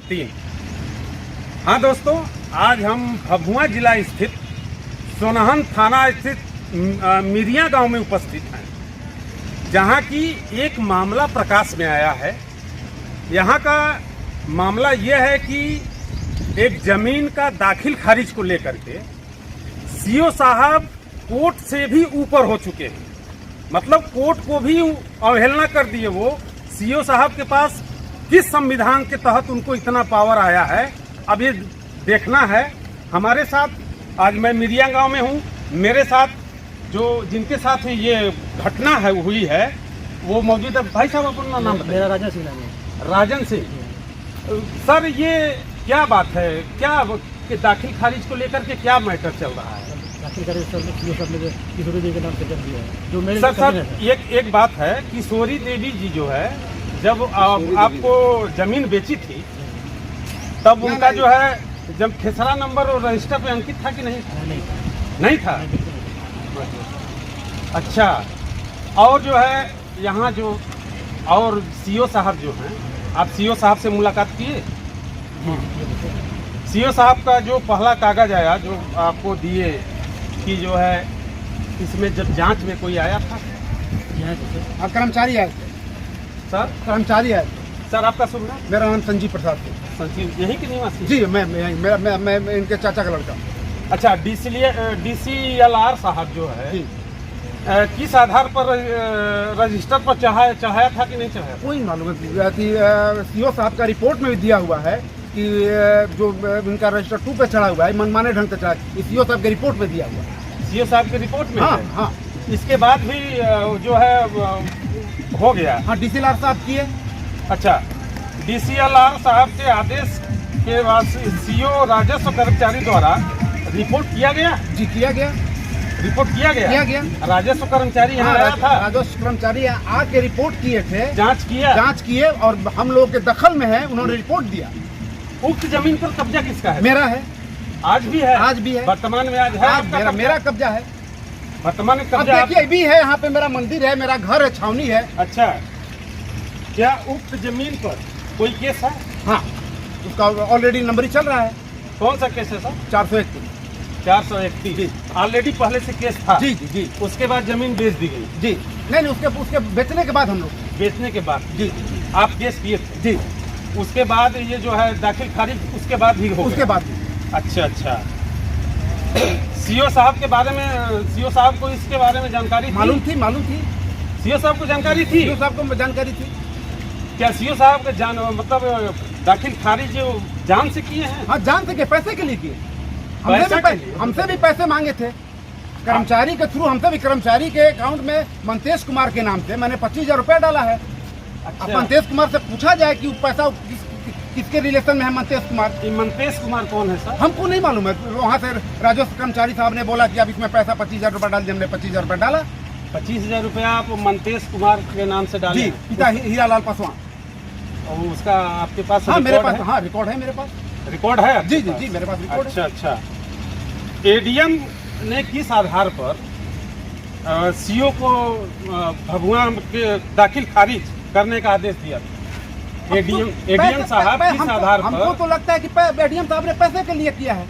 3। हाँ दोस्तों, आज हम भभुआ जिला स्थित सोनहन थाना स्थित मिरिया गांव में उपस्थित हैं, जहां की एक मामला प्रकाश में आया है। यहां का मामला यह है कि एक जमीन का दाखिल खारिज को लेकर के सीओ साहब कोर्ट से भी ऊपर हो चुके हैं। मतलब कोर्ट को भी अवहेलना कर दिए। वो सीओ साहब के पास किस संविधान के तहत उनको इतना पावर आया है, अब ये देखना है। हमारे साथ आज मैं मिरिया गांव में हूँ, मेरे साथ जो जिनके साथ ये घटना है हुई है वो मौजूद है। भाई साहब अपना नाम बताइए। मेरा राजन सिंह नाम है। राजन सिंह। सर ये क्या बात है, क्या कि दाखिल खारिज को लेकर के क्या मैटर चल रहा है? दाखिल खारिज किशोरी देवी के नाम से कर दिया है, जो मेरे सर एक बात है, किशोरी देवी जी जो है, जब आपको जमीन बेची थी तब उनका जो है जब खेसरा नंबर और रजिस्टर पे अंकित था कि नहीं? नहीं था। अच्छा, और जो है यहाँ जो और सीओ साहब जो हैं, आप सीओ साहब से मुलाकात किए? सीओ साहब का जो पहला कागज आया जो आपको दिए कि जो है इसमें जब जांच में कोई आया था? कर्मचारी आए सर कर्मचारी आए। सर आपका शुभ नाम? मेरा नाम संजीव प्रसाद है। संजीव, यही के निवासी? जी, मैं इनके चाचा का लड़का। अच्छा, DCLR साहब जो है किस आधार पर रजिस्टर पर चढ़ाया था कि नहीं चढ़ाया? कोई मालूम है। सीओ साहब का रिपोर्ट में भी दिया हुआ है कि जो इनका रजिस्टर 2 पे चढ़ा हुआ है, मनमाने ढंग से चढ़ा, सीओ साहब के रिपोर्ट में दिया हुआ है। सीओ साहब के रिपोर्ट में? हाँ हाँ। इसके बाद भी जो है हो गया? हाँ, DCLR साहब किए। अच्छा, DCLR साहब के आदेश के बाद सीओ राजस्व कर्मचारी द्वारा रिपोर्ट किया गया? जी, किया गया। रिपोर्ट किया गया? राजस्व कर्मचारी यहाँ आया था? राजस्व कर्मचारी आके रिपोर्ट किए थे, जांच किए और हम लोग के दखल में है, उन्होंने रिपोर्ट दिया। उक्त जमीन पर कब्जा किसका है? मेरा है। आज भी है? आज भी है। वर्तमान में आज है? मेरा कब्जा है। वर्तमान में कब्जा देखिए भी है, यहाँ पे मेरा मंदिर है, मेरा घर है, छावनी है। अच्छा, क्या उक्त जमीन पर कोई केस है? हाँ, उसका ऑलरेडी नंबरी चल रहा है। कौन सा केस है सर? 431 ऑलरेडी पहले से केस था? जी जी जी। उसके बाद जमीन बेच दी गई? जी नहीं, उसके बेचने के बाद हम लोग बेचने के बाद जी आप केस किए थे? जी। उसके बाद ये जो है दाखिल खारिज उसके बाद ही हो गया? उसके बाद। अच्छा। सीओ साहब के बारे में, सीओ साहब को इसके बारे में जानकारी मालूम थी। सीओ साहब को जानकारी थी? सीओ साहब को जानकारी थी। क्या सीओ साहब का मतलब दाखिल खारिज जान से किए हैं? हाँ, जान से, पैसे के लिए किए। हमसे भी पैसे मांगे थे कर्मचारी के थ्रू। हमसे भी कर्मचारी के अकाउंट में मंतेश कुमार के नाम से मैंने 25,000 रुपया डाला है। अच्छा। अब मंतेश कुमार से पूछा जाए कि पैसा किसके रिलेशन में है मंतेश कुमार? मंतेश कुमार कौन है सर? हमको नहीं मालूम है। वहाँ से राजस्व कर्मचारी साहब ने बोला कि अब इसमें पैसा 25,000 रुपया डाल दिया। हमने 25,000 रुपया डाला। 25,000 रुपया आप मंतेश कुमार के नाम से डाले? पिता हीरालाल पासवान। और उसका आपके पास? हाँ, मेरे पास। हाँ, रिकॉर्ड है मेरे पास। रिकॉर्ड है? जी जी जी, मेरे पास रिकॉर्ड है। अच्छा। एडीएम ने किस आधार पर सीओ को भभुआ के दाखिल खारिज करने का आदेश दिया? एडीएम साहब किस आधार पर? हमको तो लगता है कि एडीएम साहब ने पैसे के लिए किया है।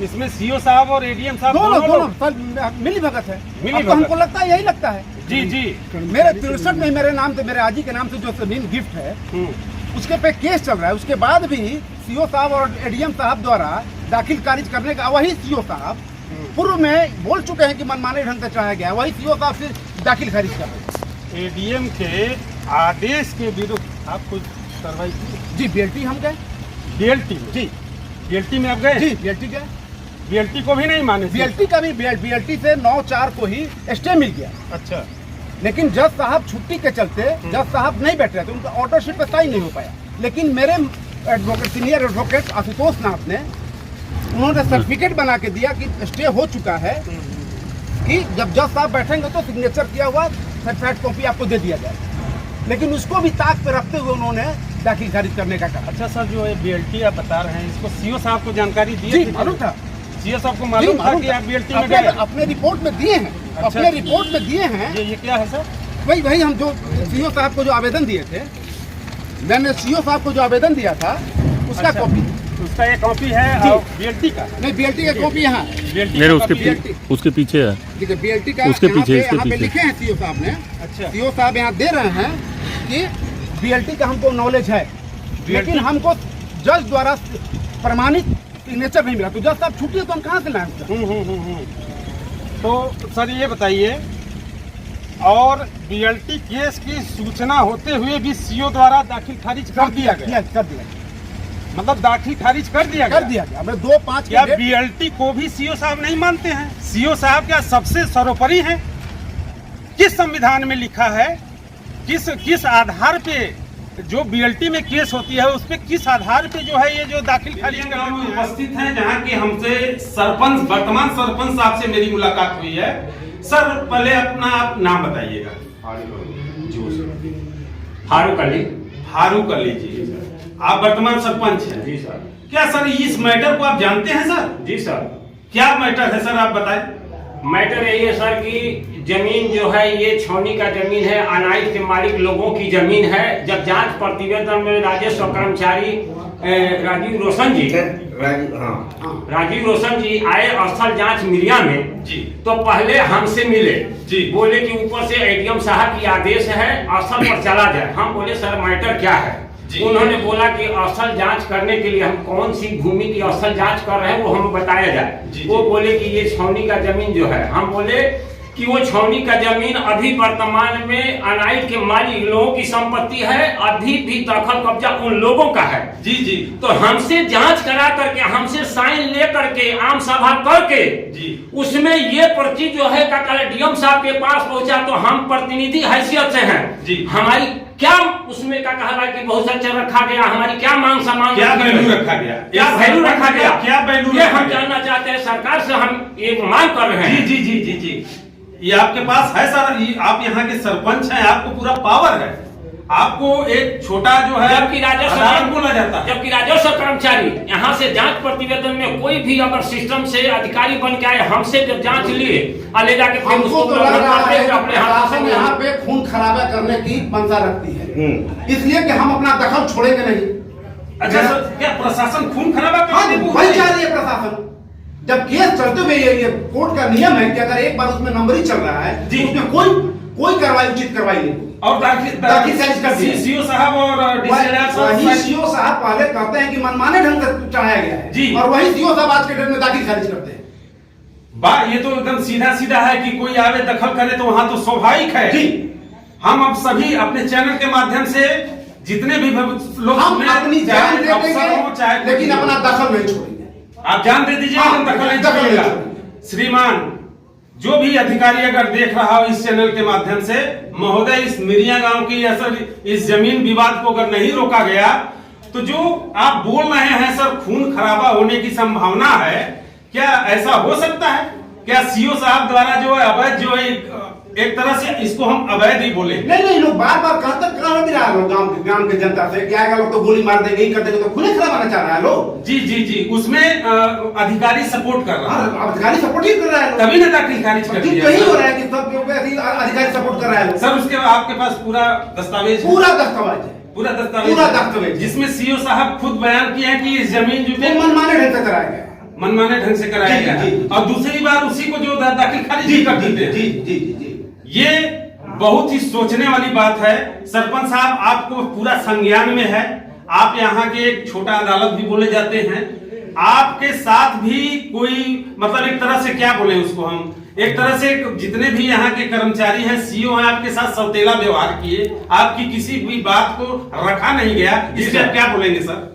इसमें सीओ साहब और एडीएम साहब दोनों मिली भगत है। हमको लगता है, यही लगता है। जी। मेरे 63 में मेरे नाम से, मेरे आजी के नाम से जो जमीन गिफ्ट है उसके पे केस चल रहा है। उसके बाद भी सीओ साहब और एडीएम साहब द्वारा दाखिल खारिज करने का, वही सीओ साहब पूर्व में बोल चुके हैं कि मनमाने ढंग से चढ़ाया गया, वही सीओ साहब फिर दाखिल खारिज कर रहे हैं। एडीएम के आदेश के विरुद्ध आप कुछ कार्रवाई की? जी, BLT हम गए। BLT? जी, BLT में आप गए? जी, BLT गए। BLT को भी नहीं माने? BLT का भी, BLT से 9/4 को ही स्टे मिल गया। अच्छा। लेकिन जज साहब छुट्टी के चलते जज साहब नहीं बैठ रहे थे, उनका ऑर्डर शीट पे साइन नहीं हो पाया। लेकिन मेरे एडवोकेट, सीनियर एडवोकेट आशुतोष नाथ ने, उन्होंने सर्टिफिकेट बना के दिया कि स्टे हो चुका है, कि जब जज साहब बैठेंगे तो सिग्नेचर किया हुआ सर्टिफाइड कॉपी आपको दे दिया जाए। लेकिन उसको भी ताक पे रखते हुए उन्होंने दाखिल खारिज करने का कहा। अच्छा सर, जो ये BLT आप बता रहे हैं, इसको सीओ साहब को जानकारी दी? जी, मालूम था। सीओ साहब को मालूम था कि आप BLT में गए? अपने रिपोर्ट में दिए हैं। अच्छा। अपने रिपोर्ट में दिए हैं। ये क्या है सर? वही हम जो सीओ साहब को जो आवेदन दिए थे, मैंने सीओ साहब को जो आवेदन दिया था उसका अच्छा। कॉपी। उसका ये कॉपी है जी। और BLT का नहीं, BLT का कॉपी यहाँ BLT मेरे का उसके कॉपी है। उसके पीछे है। देखिए BLT का उसके यहाँ पीछे, पे इसके यहाँ पे पीछे। लिखे हैं सीओ साहब ने। अच्छा सीओ साहब यहाँ दे रहे हैं कि BLT का हमको नॉलेज है, लेकिन हमको जज द्वारा प्रमाणित सिग्नेचर नहीं मिला। तो जज साहब छुट्टी है तो हम कहाँ से लाएं उसका? तो सर ये बताइए, और BLT केस की सूचना होते हुए भी CO द्वारा दाखिल खारिज कर दिया गया, कर दिया मतलब दाखिल खारिज कर दिया गया। कर दिया गया। हमें 2-5 क्या के डेट BLT को भी CO साहब नहीं मानते हैं? CO साहब क्या सबसे सर्वोपरि हैं? किस संविधान में लिखा है, किस आधार पे जो BLT में केस होती है उस पे किस आधार पे जो है ये जो दाखिल खारिज करने में उपस्थित हैं, जहाँ की हमसे सरपंच, वर्तमान सरपंच साहब से मेरी मुलाकात हुई है। सर पहले अपना आप नाम बताइएगा। फारूक अली। फारूक अली जी, आप वर्तमान सरपंच हैं। जी सर। क्या सर इस मैटर को आप जानते हैं सर? जी सर। क्या मैटर है सर, आप बताएं। मैटर यही है सर कि जमीन जो है ये छौनी का जमीन है, अनाज के मालिक लोगों की जमीन है। जब जांच प्रतिवेदन में राजस्व कर्मचारी राजीव रोशन जी राजीव रोशन जी आए स्थल जांच मिरिया में जी, तो पहले हमसे मिले जी। बोले कि ऊपर से ADM साहब की आदेश है स्थल पर चला जाए। हम बोले सर मैटर क्या है? जी। उन्होंने बोला कि स्थल जांच करने के लिए हम कौन सी भूमि की स्थल जांच कर रहे हैं वो हमें बताया जाए। जी, वो जी। बोले कि ये छौनी का जमीन जो है, हम बोले कि वो छौनी का जमीन अभी वर्तमान में अनाज के मालिक लोगों की संपत्ति है, अभी भी दखल कब्जा उन लोगों का है। जी जी तो हमसे जांच करा करके, हमसे साइन ले करके, आम सभा करके जी, उसमें ये पर्ची जो है का DM साहब के पास पहुंचा तो हम प्रतिनिधि हैसियत से हैं जी। हमारी क्या उसमें का कहा कि बहुत अच्छा रखा गया, हमारी क्या मांग सामान, क्या वैल्यू रखा गया, क्या वैल्यू रखा गया, क्या वैल्यू ये रखा हम गया? जानना चाहते हैं। सरकार से हम एक मांग कर रहे हैं। जी जी जी जी जी, ये आपके पास है सर, आप यहाँ के सरपंच हैं, आपको पूरा पावर है। आपको एक छोटा जो है जबकि अदालत बोला जाता है, जबकि राजस्व कर्मचारी यहाँ से जांच प्रतिवेदन में कोई भी अगर सिस्टम से अधिकारी बन के आए, हमसे जब जांच लिए ले जाके फिर हमको उसको तो लग रहा है कि अपने हाथों प्रशासन से यहाँ पे खून खराबा करने की मंशा रखती है, इसलिए कि हम अपना दखल छोड़ेंगे नहीं। अच्छा सर, क्या प्रशासन खून खराबा हाँ, करने को वही चाह रही है प्रशासन। जब केस चलते हुए ये कोर्ट का नियम है कि अगर एक बार उसमें नंबरिंग चल रहा है जी। तो उसमें कोई कार्रवाई, उचित कार्रवाई नहीं होगी। और दाखिल खारिज कर दिया। CO साहब और DCLR वही साहब सीओ साहब पहले कहते हैं कि मनमाने ढंग से चढ़ाया गया है जी। और वही सीओ साहब आज के डेट में दाखिल खारिज करते हैं। ये तो एकदम सीधा सीधा है कि कोई आवे दखल करे तो वहां तो स्वाभाविक है जी। हम अब सभी अपने चैनल के माध्यम से जितने भी लोग हम सुने, अपनी चाहे जान दे अफसर हो, चाहे देंगे, लेकिन कुछ भी हो। अपना दखल नहीं छोड़ेंगे। आप जान दे दीजिए, हाँ, हम दखल नहीं दखल नहीं छोड़ेगा। छोड़ेंगे। श्रीमान, जो भी अधिकारी अगर देख रहा हो इस चैनल के माध्यम से, महोदय इस मिरिया गांव की इस जमीन विवाद को अगर नहीं रोका गया तो जो आप बोल रहे हैं सर खून खराबा होने की संभावना है, क्या ऐसा हो सकता है? क्या CO साहब द्वारा जो है अवैध जो है एक तरह से इसको हम अवैध ही बोले? नहीं, लोग बार बार कहाँ भी रहा लोग गांव के जनता से क्या आएगा, लोग तो गोली मार देंगे, ही कर देंगे, तो खुले खराबाना चाह रहा है लोग। जी जी जी, उसमें अधिकारी सपोर्ट कर रहा है, हाँ, अधिकारी सपोर्ट ही कर रहा है। तभी ना दाखिल खारिज कर दिया। यही हो रहा है कि सब अधिकारी सपोर्ट कर रहा है। सर उसके आपके पास पूरा दस्तावेज है? पूरा दस्तावेज है, पूरा पूरा दस्तावेज, जिसमें CO साहब खुद बयान किए हैं कि इस जमीन जो वो मनमाने ढंग से कराया गया, मनमाने ढंग से कराया जी, गया है। जी। और दूसरी बार उसी को जो दाखिल खारिज भी कर देते हैं। जी जी जी। ये बहुत ही सोचने वाली बात है। सरपंच साहब, आपको पूरा संज्ञान में है, आप यहाँ के एक छोटा अदालत भी बोले जाते हैं, आपके साथ भी कोई मतलब एक तरह से क्या बोले उसको हम, एक तरह से जितने भी यहाँ के कर्मचारी हैं, CO हैं, आपके साथ सौतेला व्यवहार किए, आपकी किसी भी बात को रखा नहीं गया, इससे आप क्या बोलेंगे सर?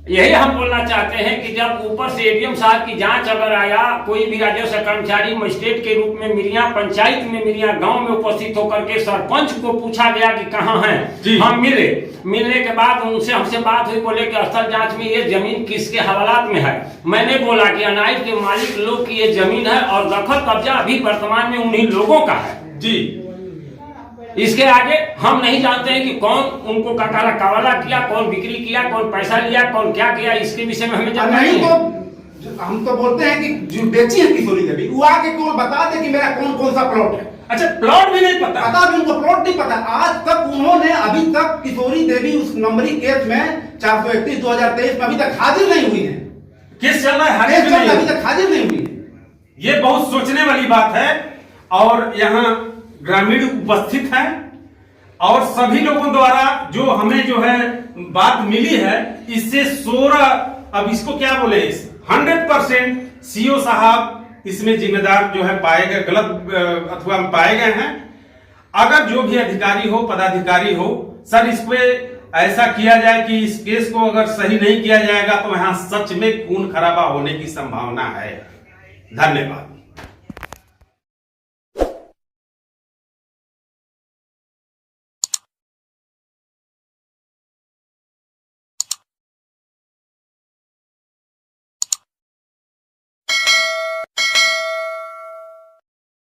यही हम बोलना चाहते हैं कि जब ऊपर से ADM साहब की जांच अगर आया, कोई भी राजस्व कर्मचारी मजिस्ट्रेट के रूप में मिरिया पंचायत में, मिरिया गांव में उपस्थित होकर के सरपंच को पूछा गया कि कहाँ हैं, हम मिलने के बाद उनसे हमसे बात हुई, बोले कि स्थल जांच में ये जमीन किसके हवालात में है। मैंने बोला कि अनाज के मालिक लोग की ये जमीन है और दखल कब्जा अभी वर्तमान में उन्हीं लोगों का है जी। इसके आगे हम नहीं जानते हैं कि कौन उनको कावाला किया, कौन बिक्री किया, कौन पैसा लिया, कौन क्या किया, इसके विषय में हमें जानकारी नहीं। है। तो हम तो बोलते हैं कि जो बेची है किशोरी देवी, वो आके कौन बता दे कि मेरा कौन कौन सा प्लॉट है। अच्छा, प्लॉट भी नहीं पता? पता भी उनको प्लॉट नहीं पता। आज तक उन्होंने अभी तक किशोरी देवी उस नंबरी केस में 431/2023 में अभी तक हाजिर नहीं हुई है। केस चल रहा है, केस चल रहा है, अभी तक हाजिर नहीं हुई है। ये बहुत सोचने वाली बात है। और यहाँ ग्रामीण उपस्थित हैं और सभी लोगों द्वारा जो हमें जो है बात मिली है, इससे 16, अब इसको क्या बोले, 100% सीओ साहब इसमें जिम्मेदार जो है पाए गए, गलत अथवा पाए गए हैं। अगर जो भी अधिकारी हो, पदाधिकारी हो, सर इस पे ऐसा किया जाए कि इस केस को अगर सही नहीं किया जाएगा तो यहाँ सच में खून खराबा होने की संभावना है। धन्यवाद।